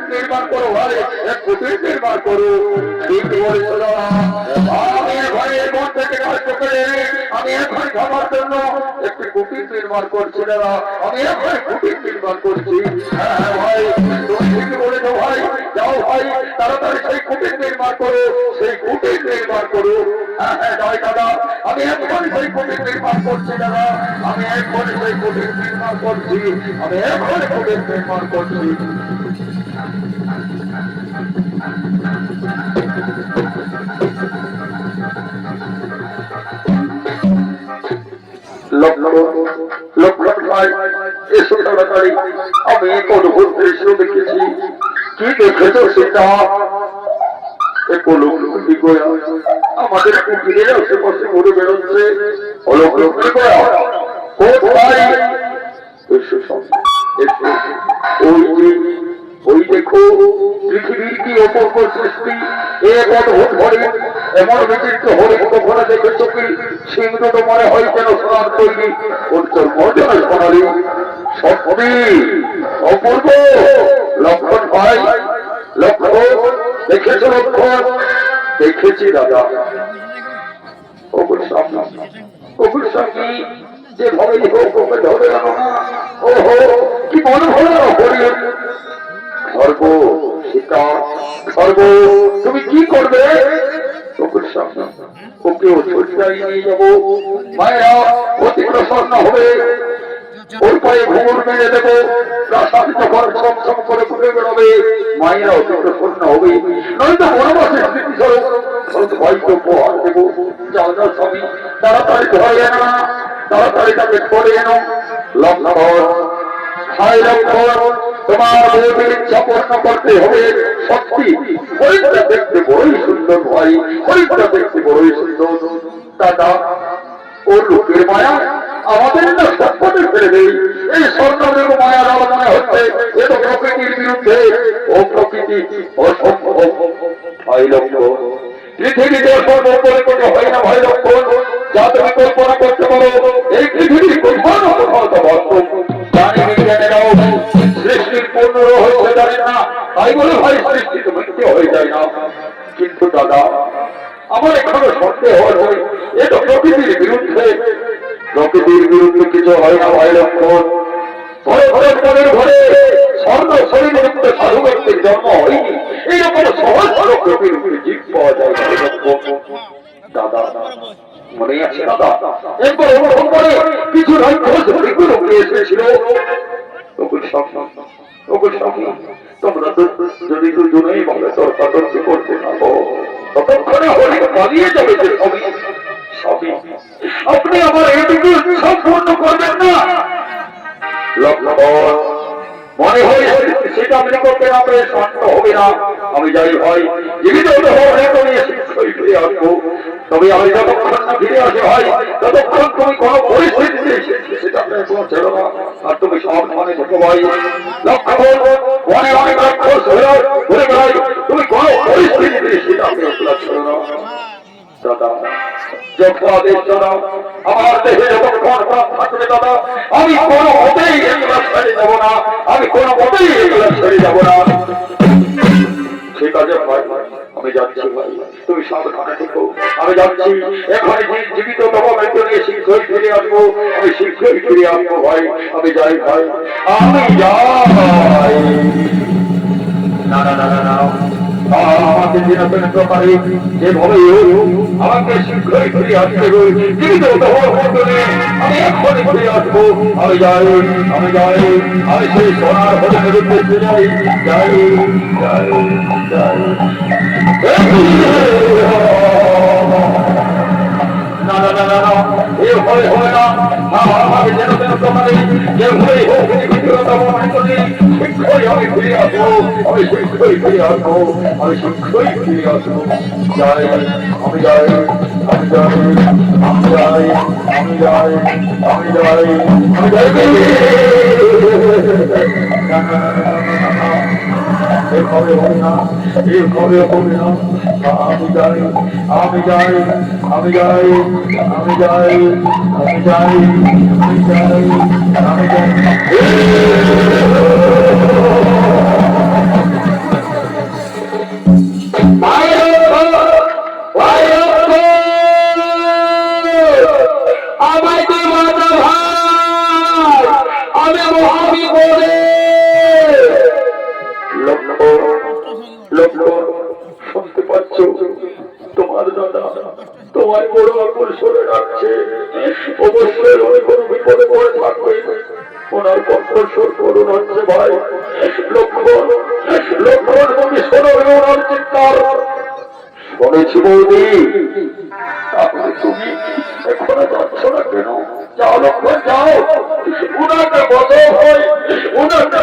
निर्माण करो भाई एक कुटीर निर्माण करो আমি এখন খাবার জন্য একটি কুটির নির্মাণ করছি দাদা আমি এখন কুটির নির্মাণ করছি ভাই তুমি বলে দাও ভাই যাও ভাই তাড়াতাড়ি সেই কুটির নির্মাণ করো সেই কুটির নির্মাণ করো জয় দাদা আমি এখন সেই কুটির নির্মাণ করছি দাদা আমি এখন সেই কুটির নির্মাণ করছি আমি এখন কুটির নির্মাণ করছি আমি এক অদ্ভুত দৃশ্য দেখেছি কি দেখেছ সেটা আমাদের কুটিরের আশেপাশে ঘুরে বেরোচ্ছে ওই দেখো পৃথিবীর কি অপূর্ব সৃষ্টি এক অদ্ভুত হরিণ এমন বিচিত্র হরিণ কখনো দেখেছ কি সিংহ তো মনে হয় কেন স্নান তৈরি উত্তর মর্যাদা সোনালী সত্যি অপূর্ব লক্ষণ ভাই লক্ষ্য দেখেছ লক্ষণ দেখেছি দাদা অবশ্যই যেভাবে হোক ওকে ধরে আনো ওহো কি মনে হলো হরিণ স্বর্গ সীতা স্বর্গ তুমি কি করবে ওকে নিয়ে যাবো মায়েরা অতি প্রসন্ন হবে ওর পায়ে ঘুমর মেরে দেবো প্রাসাদ যখন ছমছম করে ঘুরে বেরোবে মায়েরা অতি প্রসন্ন হবে নয়তো বনবাসে হয়তো উপহার দেবো যাও না স্বামী তাড়াতাড়ি ধরে এনো না তাড়াতাড়ি তাকে ধরে এনো লক্ষণ হাই লক্ষণ তোমার বউকে ইচ্ছা পূর্ণ করতে হবে সত্যি হরিণটা দেখতে বড়ই সুন্দর ভাই হরিণটা দেখতে বড়ই সুন্দর দাদা ওর লোকের মায়া আমাদের না সত্যতে ফেলে দেই এই স্বর্ণদেব মায়ার মনে হচ্ছে এ তো প্রকৃতির বিরুদ্ধে ও প্রকৃতি অসম্ভব ভাই লক্ষণ পৃথিবীতে সর্বপরিকল্পিত হয় না ভাই লক্ষণ যা তুমি কল্পনা করতে পারো এই পৃথিবীর প্রধান বাস্তব জানি বিজ্ঞানীরাও সৃষ্টির পূর্ণ হয়ে জানেন না তাই বলে ভাই সৃষ্টি তো মিথ্যে হয়ে যায় না কিন্তু দাদা আমার এখনো সন্দেহ হয় এ তো প্রকৃতির বিরুদ্ধে কিছু হয় না ভাই লক্ষণ ঘরে ঘরে মনের ঘরে স্বর্ণ শরীরযুক্ত সাধু ব্যক্তির জন্ম হয়নি এইরকম সহজ প্রকৃতির উপরে জীব পাওয়া যায় দাদা মনে আছে দাদা একবার অনুভব করে কিছু রাজ্যগুলো এসেছিল তোমরা যদি দুজনেই ভাবে তর্কাতর্কি করতে থাকো ততক্ষণে হরিণ পালিয়ে যাবে যে সবই সবই আপনি আমার এটুকু সম্পূর্ণ করবেন না লক্ষণ মনে হয় সেটা আমি করতে না পারে শান্ত হবে না আমি যাই ভাই জীবিত ফিরে আসবো তবে আমি যতক্ষণ না ফিরে আসে ভাই ততক্ষণ তুমি কোনো পরিস্থিতিতে সেটা ছেড়ো না আর তুমি সব মনে থেকো ভাই লক্ষণ মনে সৎপথ দাদা, আমার দেহে যতক্ষণ প্রাণ থাকবে দাদা, আমি কোনো মতেই এগুলা ছেড়ে যাব না, আমি কোনো মতেই এগুলা ছেড়ে যাব না। ঠিক আছে ভাই, আমি যাচ্ছি ভাই, তুমি সাবধানে থেকো, আমি যাচ্ছি। এখানে জীবিত তবা মৃত্যু নিয়ে শীঘ্রই ফিরে আসবো, আমি শীঘ্রই ফিরে আসবো ভাই, আমি যাই ভাই, আমি যাই। না না না না না, আমাকে দিনাতের প্রকারে যেভাবে আমাকে শীঘ্রই ফিরে আসতে হবে, জীবিত তবা মৃত্যু নিয়ে আমি এখনই ফিরে আসবো, আমি যাই, আমি যাই, আমি সেই সোনার হরিণের উদ্দেশ্যে যাই, যাই যাই যাই। না না না না না, এ ভয় হবে না, আমাকে যেন যেন প্রকারে যেভাবেই হোক শীঘ্রই আমি ফিরে আসবো, আমি শীঘ্রই ফিরে আসবো, আমি শীঘ্রই ফিরে আসবো। যাই, আমি যাই, আমি যাই, আমি যাই, আমি যাই, আমি যাই, আমি যাই। এভাবে হবে না, এভাবে হবে না, আমি যাই, আমি যাই, আমি যাই, আমি যাই, আমি যাই, আমি যাই, আমি যাই। আমায় তুই মাতা ভাই, আমি মহাবিপদে। শুনতে পাচ্ছ, তোমার দাদা তোমার বড় আকর্ষণে রাখছে, অবশ্যই উনি কোনো বিপদে পড়ে থাকবে, ওনার কণ্ঠস্বর করুন হচ্ছে ভাই। লক্ষণ লক্ষণ, তুমি শোনো ওনার চিৎকার। শুনেছি বৌদি, তাহলে তুমি এখনো যাচ্ছ না কেন? যাও লক্ষণ যাও, উনাকে বলো হয়, উনাকে